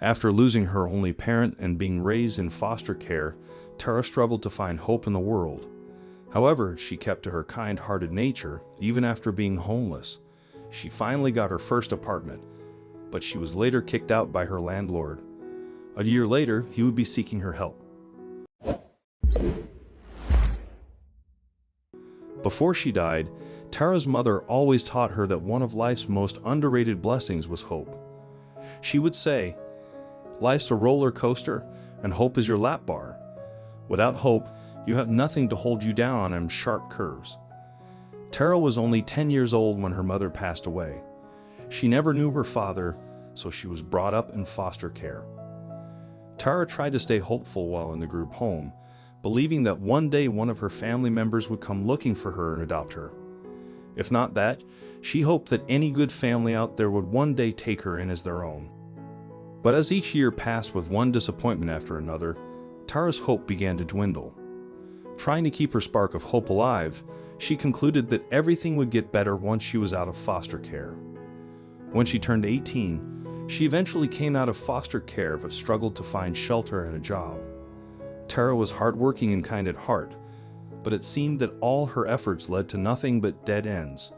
After losing her only parent and being raised in foster care, Tara struggled to find hope in the world. However, she kept to her kind-hearted nature, even after being homeless. She finally got her first apartment, but she was later kicked out by her landlord. A year later, he would be seeking her help. Before she died, Tara's mother always taught her that one of life's most underrated blessings was hope. She would say, "Life's a roller coaster, and hope is your lap bar. Without hope, you have nothing to hold you down on them sharp curves." Tara was only 10 years old when her mother passed away. She never knew her father, so she was brought up in foster care. Tara tried to stay hopeful while in the group home, believing that one day one of her family members would come looking for her and adopt her. If not that, she hoped that any good family out there would one day take her in as their own. But as each year passed with one disappointment after another, Tara's hope began to dwindle. Trying to keep her spark of hope alive, she concluded that everything would get better once she was out of foster care. When she turned 18, she eventually came out of foster care but struggled to find shelter and a job. Tara was hardworking and kind at heart, but it seemed that all her efforts led to nothing but dead ends.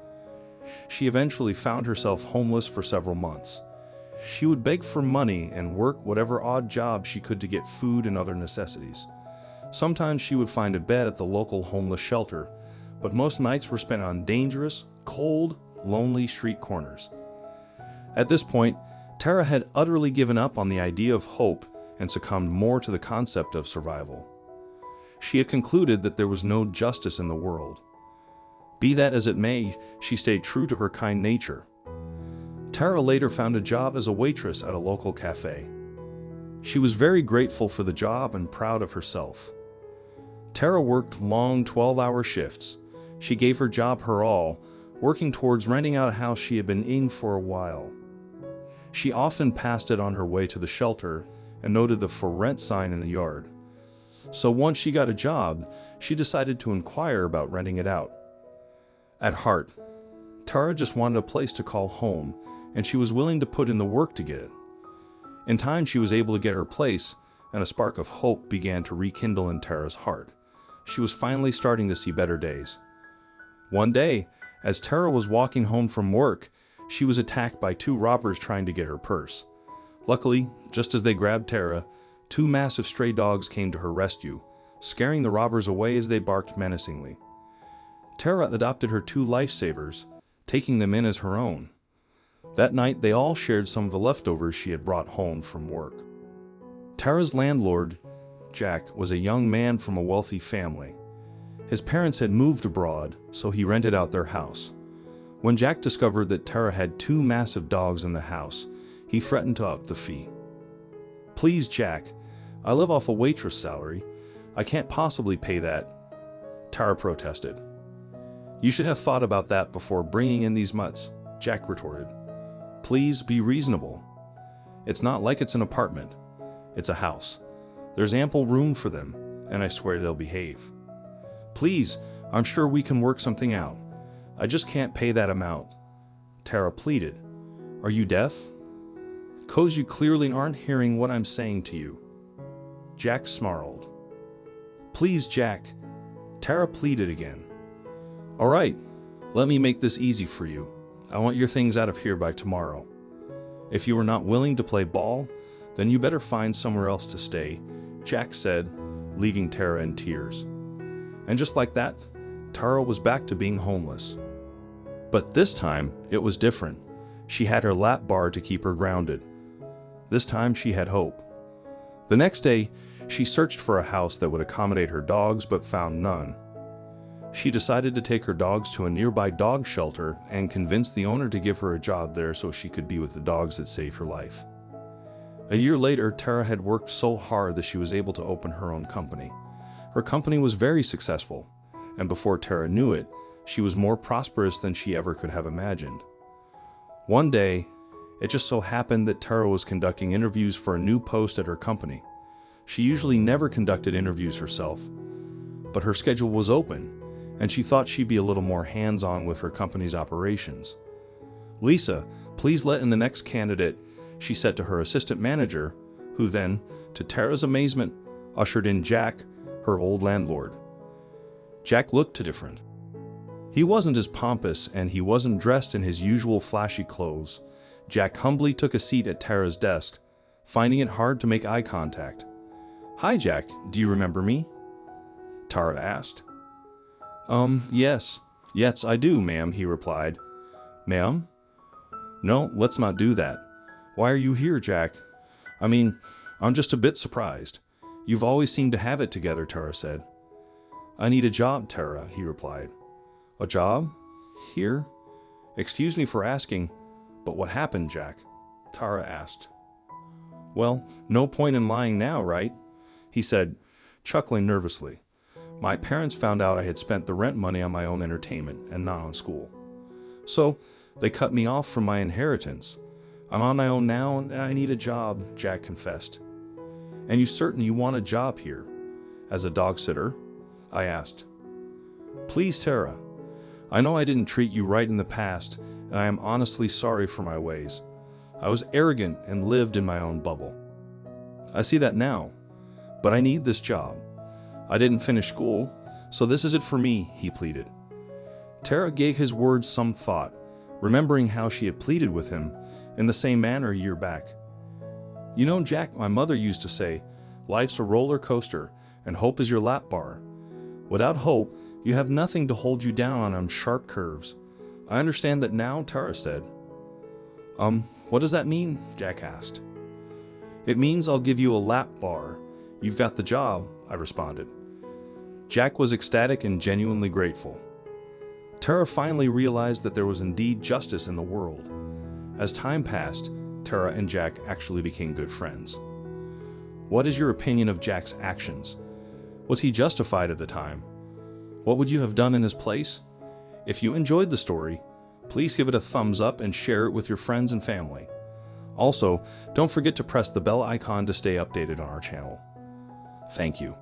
She eventually found herself homeless for several months. She would beg for money and work whatever odd job she could to get food and other necessities. Sometimes she would find a bed at the local homeless shelter, but most nights were spent on dangerous, cold, lonely street corners. At this point, Tara had utterly given up on the idea of hope and succumbed more to the concept of survival. She had concluded that there was no justice in the world. Be that as it may, she stayed true to her kind nature. Tara later found a job as a waitress at a local cafe. She was very grateful for the job and proud of herself. Tara worked long 12-hour shifts. She gave her job her all, working towards renting out a house she had been in for a while. She often passed it on her way to the shelter and noted the "for rent" sign in the yard. So once she got a job, she decided to inquire about renting it out. At heart, Tara just wanted a place to call home, and she was willing to put in the work to get it. In time, she was able to get her place, and a spark of hope began to rekindle in Tara's heart. She was finally starting to see better days. One day, as Tara was walking home from work, she was attacked by two robbers trying to get her purse. Luckily, just as they grabbed Tara, two massive stray dogs came to her rescue, scaring the robbers away as they barked menacingly. Tara adopted her two lifesavers, taking them in as her own. That night, they all shared some of the leftovers she had brought home from work. Tara's landlord, Jack, was a young man from a wealthy family. His parents had moved abroad, so he rented out their house. When Jack discovered that Tara had two massive dogs in the house, he threatened to up the fee. "Please, Jack, I live off a waitress salary. I can't possibly pay that," Tara protested. "You should have thought about that before bringing in these mutts," Jack retorted. "Please be reasonable. It's not like it's an apartment. It's a house. There's ample room for them, and I swear they'll behave. Please, I'm sure we can work something out. I just can't pay that amount," Tara pleaded. "Are you deaf? 'Cause you clearly aren't hearing what I'm saying to you," Jack snarled. "Please, Jack," Tara pleaded again. "All right, let me make this easy for you. I want your things out of here by tomorrow. If you are not willing to play ball, then you better find somewhere else to stay," Jack said, leaving Tara in tears. And just like that, Tara was back to being homeless. But this time, it was different. She had her lap bar to keep her grounded. This time, she had hope. The next day, she searched for a house that would accommodate her dogs but found none. She decided to take her dogs to a nearby dog shelter and convince the owner to give her a job there so she could be with the dogs that saved her life. A year later, Tara had worked so hard that she was able to open her own company. Her company was very successful, and before Tara knew it, she was more prosperous than she ever could have imagined. One day, it just so happened that Tara was conducting interviews for a new post at her company. She usually never conducted interviews herself, but her schedule was open, and she thought she'd be a little more hands-on with her company's operations. "Lisa, please let in the next candidate," she said to her assistant manager, who then, to Tara's amazement, ushered in Jack, her old landlord. Jack looked different. He wasn't as pompous and he wasn't dressed in his usual flashy clothes. Jack humbly took a seat at Tara's desk, finding it hard to make eye contact. "Hi, Jack, do you remember me?" Tara asked. Yes. Yes, I do, ma'am," he replied. "Ma'am? No, let's not do that. Why are you here, Jack? I mean, I'm just a bit surprised. You've always seemed to have it together," Tara said. "I need a job, Tara," he replied. "A job? Here? Excuse me for asking, but what happened, Jack?" Tara asked. "Well, no point in lying now, right?" he said, chuckling nervously. "My parents found out I had spent the rent money on my own entertainment and not on school. So, they cut me off from my inheritance. I'm on my own now and I need a job," Jack confessed. "And you certain you want a job here? As a dog sitter?" I asked. "Please, Tara. I know I didn't treat you right in the past, and I am honestly sorry for my ways. I was arrogant and lived in my own bubble. I see that now, but I need this job. I didn't finish school, so this is it for me," he pleaded. Tara gave his words some thought, remembering how she had pleaded with him in the same manner a year back. "You know, Jack, my mother used to say, life's a roller coaster and hope is your lap bar. Without hope, you have nothing to hold you down on sharp curves. I understand that now," Tara said. What does that mean?" Jack asked. "It means I'll give you a lap bar. You've got the job," I responded. Jack was ecstatic and genuinely grateful. Tara finally realized that there was indeed justice in the world. As time passed, Tara and Jack actually became good friends. What is your opinion of Jack's actions? Was he justified at the time? What would you have done in his place? If you enjoyed the story, please give it a thumbs up and share it with your friends and family. Also, don't forget to press the bell icon to stay updated on our channel. Thank you.